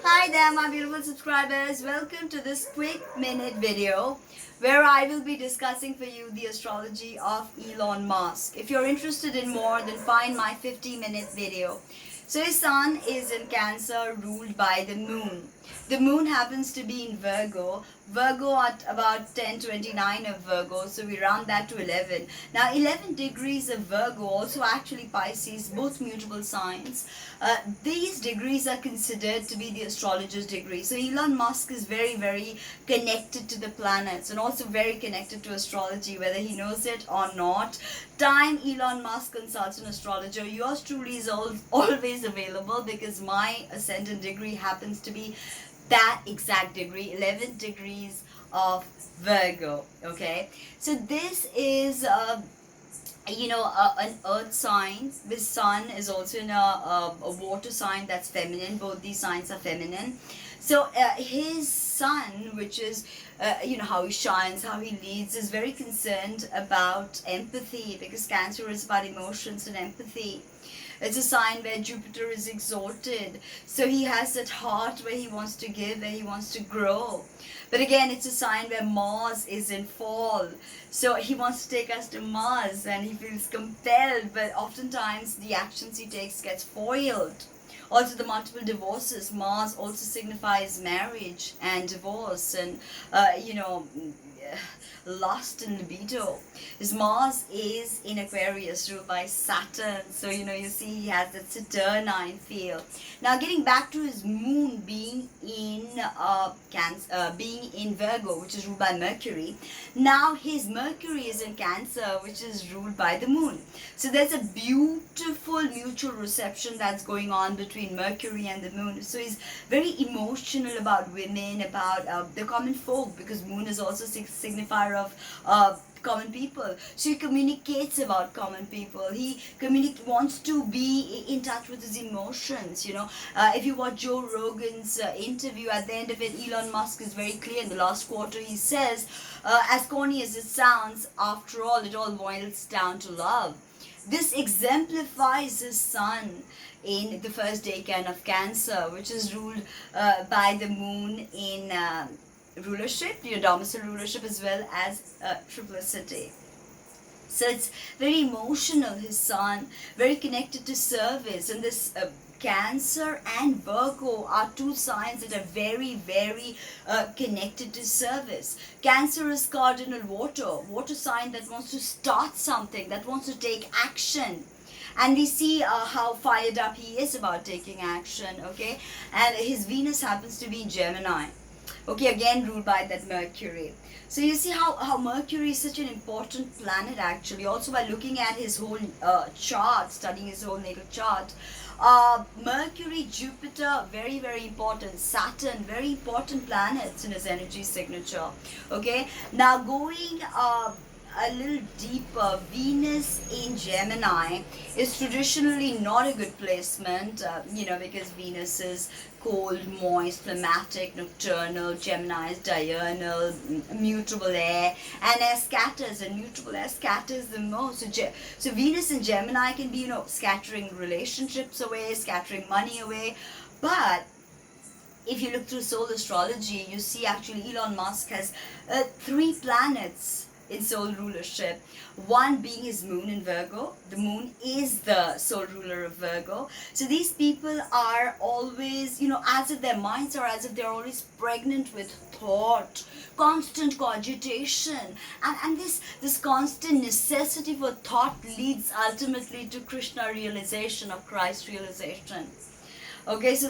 Hi there my beautiful subscribers, welcome to this quick minute video where I will be discussing for you the astrology of Elon Musk. If you're interested in more, then find my 50-minute video. So his sun is in Cancer, ruled by the moon. The moon happens to be in Virgo. Virgo at about 10:29 of Virgo, so we round that to 11. Now 11 degrees of Virgo, also actually Pisces, both mutable signs. These degrees are considered to be the astrologer's degrees. So Elon Musk is very connected to the planets and also very connected to astrology, whether he knows it or not. Time Elon Musk consults an astrologer, yours truly is always available, because my ascendant degree happens to be that exact degree, 11 degrees of Virgo. Okay, so this is an earth sign. The sun is also in a water sign that's feminine. Both these signs are feminine. So his sun, which is how he shines, how he leads, is very concerned about empathy, because Cancer is about emotions and empathy. It's a sign where Jupiter is exalted. So he has that heart where he wants to give, where he wants to grow. But again, it's a sign where Mars is in fall. So he wants to take us to Mars and he feels compelled, but oftentimes the actions he takes gets foiled. Also the multiple divorces. Mars also signifies marriage and divorce and lust and libido. His Mars is in Aquarius, ruled by Saturn. So you see he has that Saturnine feel. Now getting back to his moon being in being in Virgo, which is ruled by Mercury. Now his Mercury is in Cancer, which is ruled by the moon. So there's a beautiful mutual reception that's going on between Mercury and the moon. So he's very emotional about women, about the common folk, because moon is also signifier of common people. So he communicates about common people. He wants to be in touch with his emotions. If you watch Joe Rogan's interview, at the end of it, Elon Musk is very clear. In the last quarter, he says, as corny as it sounds, after all, it all boils down to love. This exemplifies his sun in the first decan of Cancer, which is ruled by the moon in rulership, domicile rulership, as well as triplicity. So it's very emotional, his sun, very connected to service. And this Cancer and Virgo are two signs that are very connected to service. Cancer is cardinal water sign that wants to start something, that wants to take action. And we see how fired up he is about taking action, okay? And his Venus happens to be in Gemini. Okay, again ruled by that Mercury. So you see how Mercury is such an important planet actually. Also by looking at his whole chart, studying his whole natal chart. Mercury, Jupiter, very important. Saturn, very important planets in his energy signature. Okay, now going a little deeper, Venus in Gemini is traditionally not a good placement, because Venus is cold, moist, phlegmatic, nocturnal. Gemini is diurnal, mutable air, and air scatters, and mutable air scatters the most. So Venus in Gemini can be, scattering relationships away, scattering money away. But if you look through soul astrology, you see actually Elon Musk has 3 planets in soul rulership. One being his moon in Virgo. The moon is the soul ruler of Virgo. So these people are always, as if their minds are as if they're always pregnant with thought, constant cogitation, and this constant necessity for thought leads ultimately to Krishna realization, of Christ realization. Okay, so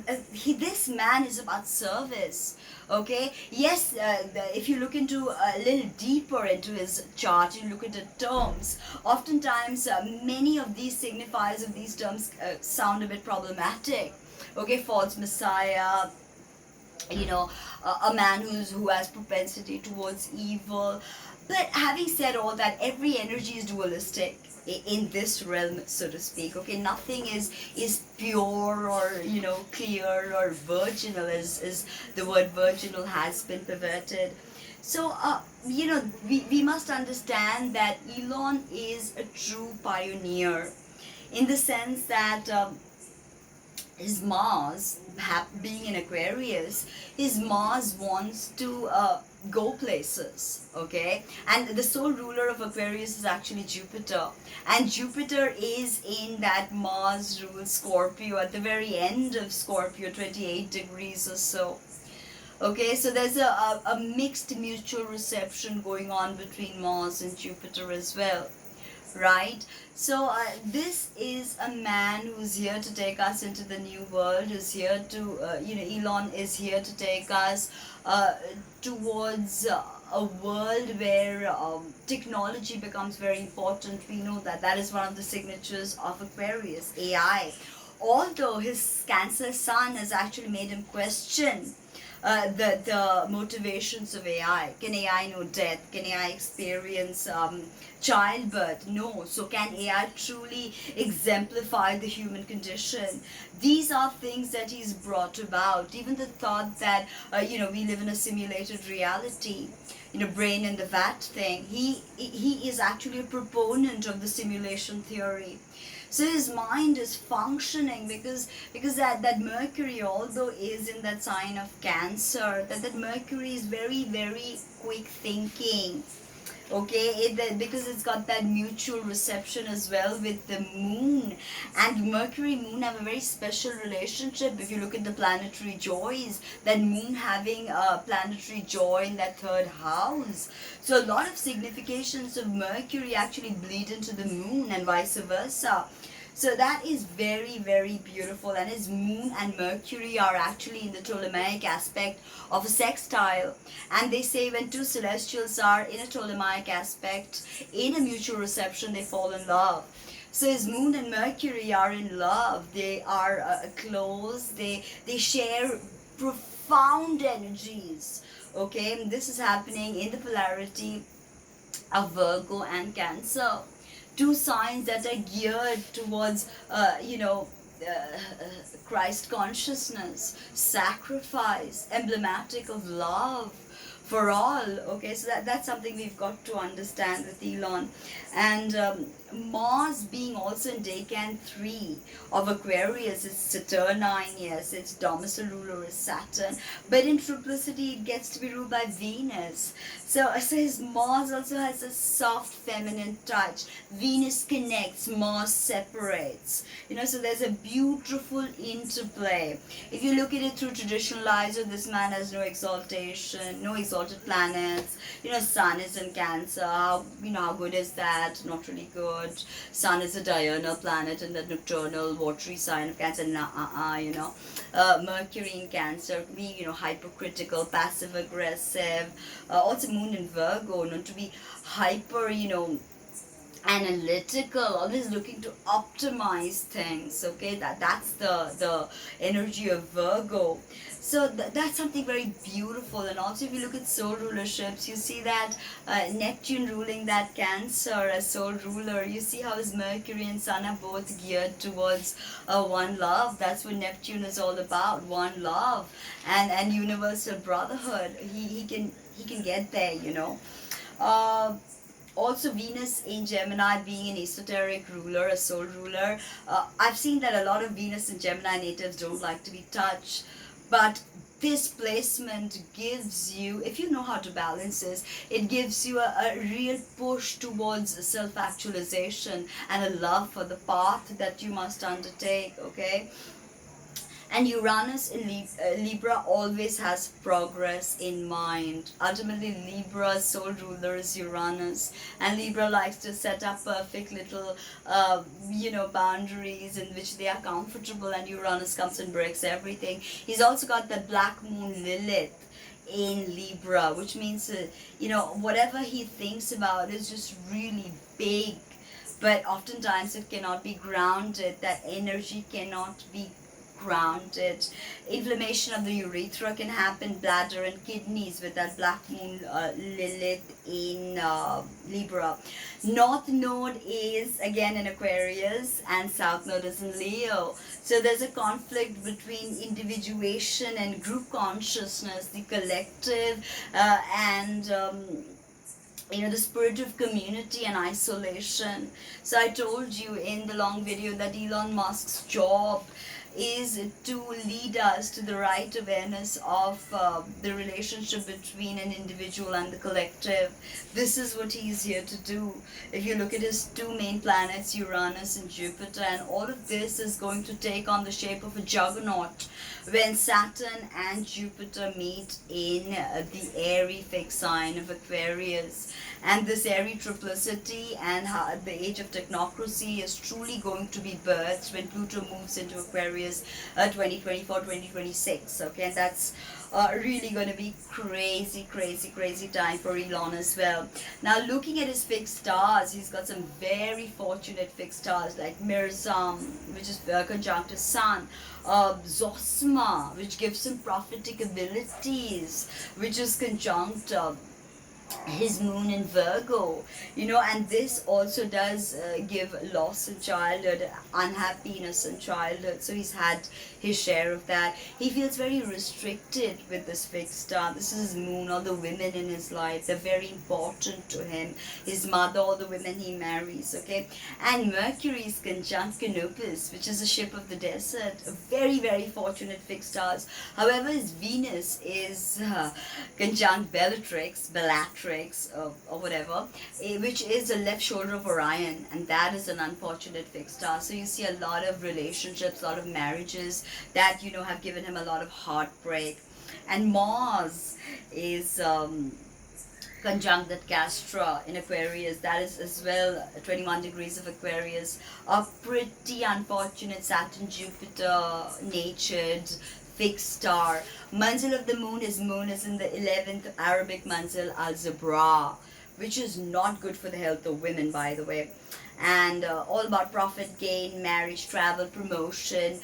this man is about service. Okay, yes, if you look into a little deeper into his chart, you look at the terms. Oftentimes, many of these signifiers of these terms sound a bit problematic. Okay, false messiah, a man who has propensity towards evil. But having said all that, every energy is dualistic in this realm, so to speak. Okay, nothing is pure or clear or virginal, as the word virginal has been perverted. So we must understand that Elon is a true pioneer, in the sense that his Mars, being in Aquarius, his Mars wants to go places, okay? And the sole ruler of Aquarius is actually Jupiter. And Jupiter is in that Mars ruled Scorpio at the very end of Scorpio, 28 degrees or so. Okay, so there's a mixed mutual reception going on between Mars and Jupiter as well, right? So this is a man who's here to take us into the new world, who's here to, Elon is here to take us towards a world where technology becomes very important. We know that that is one of the signatures of Aquarius, AI. Although his Cancer sun has actually made him question the motivations of AI. Can AI know death? Can AI experience childbirth? No. So can AI truly exemplify the human condition? These are things that he's brought about. Even the thought that, we live in a simulated reality, brain in the vat thing. He is actually a proponent of the simulation theory. So his mind is functioning because that Mercury, although is in that sign of Cancer, that Mercury is very, very quick thinking. Okay, because it's got that mutual reception as well with the moon, and Mercury moon have a very special relationship. If you look at the planetary joys, that moon having a planetary joy in that third house, so a lot of significations of Mercury actually bleed into the moon and vice versa. So that is very, very beautiful. And his moon and Mercury are actually in the Ptolemaic aspect of a sextile. And they say when two celestials are in a Ptolemaic aspect, in a mutual reception, they fall in love. So his moon and Mercury are in love. They are close. They share profound energies. Okay, and this is happening in the polarity of Virgo and Cancer. Two signs that are geared towards, Christ consciousness, sacrifice, emblematic of love for all. Okay, so that's something we've got to understand with Elon. And Mars being also in decan 3 of Aquarius, it's Saturnine, yes, its domicile ruler is Saturn, but in triplicity it gets to be ruled by Venus. So his Mars also has a soft feminine touch. Venus connects, Mars separates. So there's a beautiful interplay. If you look at it through traditional eyes, this man has no exaltation, no exalted planets. Sun is in Cancer. How good is that? Not really good. Sun is a diurnal planet in the nocturnal, watery sign of Cancer. Mercury in Cancer can be, hypercritical, passive aggressive. Also Moon in Virgo, known to be hyper, analytical, always looking to optimize things. Okay, that's the energy of Virgo. So that's something very beautiful. And also if you look at soul rulerships, you see that Neptune ruling that Cancer as soul ruler. You see how his Mercury and Sun are both geared towards one love. That's what Neptune is all about, one love and universal brotherhood. He can get there. Also Venus in Gemini being an esoteric ruler, a soul ruler. I've seen that a lot of Venus and Gemini natives don't like to be touched, but this placement gives you, if you know how to balance this, it gives you a real push towards self-actualization and a love for the path that you must undertake. Okay, and Uranus in Libra always has progress in mind. Ultimately, Libra's soul ruler is Uranus. And Libra likes to set up perfect little, boundaries in which they are comfortable. And Uranus comes and breaks everything. He's also got the black moon Lilith in Libra, which means, whatever he thinks about is just really big. But oftentimes it cannot be grounded. That energy cannot be grounded. Inflammation of the urethra can happen, bladder and kidneys with that black moon Lilith in Libra. North node is again in Aquarius and south node is in Leo. So there's a conflict between individuation and group consciousness, the collective and the spirit of community and isolation. So I told you in the long video that Elon Musk's job is to lead us to the right awareness of the relationship between an individual and the collective. This is what he's here to do. If you look at his two main planets, Uranus and Jupiter, and all of this is going to take on the shape of a juggernaut when Saturn and Jupiter meet in the airy fixed sign of Aquarius. And this airy triplicity and the age of technocracy is truly going to be birthed when Pluto moves into Aquarius 2024-2026. Okay, and that's really going to be crazy time for Elon as well. Now, looking at his fixed stars, he's got some very fortunate fixed stars like Mirzam, which is conjunct his Sun, Zosma, which gives him prophetic abilities, which is conjunct his moon in Virgo, and this also does give loss in childhood, unhappiness in childhood. So he's had his share of that. He feels very restricted with this fixed star. This is his moon. All the women in his life, they're very important to him. His mother, all the women he marries, okay? And Mercury is conjunct Canopus, which is a ship of the desert. A very fortunate fixed stars. However, his Venus is conjunct Bellatrix, or whatever, which is the left shoulder of Orion, and that is an unfortunate fixed star. So you see a lot of relationships, a lot of marriages that have given him a lot of heartbreak. And Mars is conjunct that Castra in Aquarius, that is as well 21 degrees of Aquarius, a pretty unfortunate Saturn Jupiter natured fixed star. Manzil of the moon is in the 11th Arabic Manzil al-Zabra, which is not good for the health of women, by the way. And all about profit gain, marriage, travel, promotion,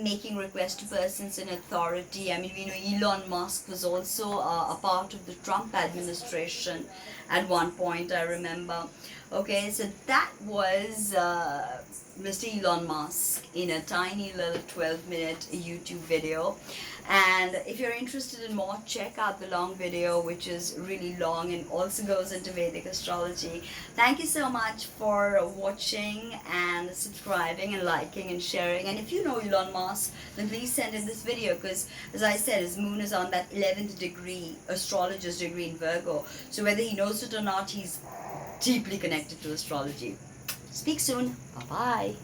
making requests to persons in authority. I mean, we know Elon Musk was also a part of the Trump administration at one point, I remember. Okay, so that was Mr. Elon Musk in a tiny little 12-minute YouTube video. And if you're interested in more, check out the long video, which is really long and also goes into Vedic astrology. Thank you so much for watching and subscribing and liking and sharing. And if you know Elon Musk, then please send in this video, because as I said, his moon is on that 11th degree, astrologer's degree in Virgo. So whether he knows it or not, he's deeply connected to astrology. Speak soon. Bye-bye.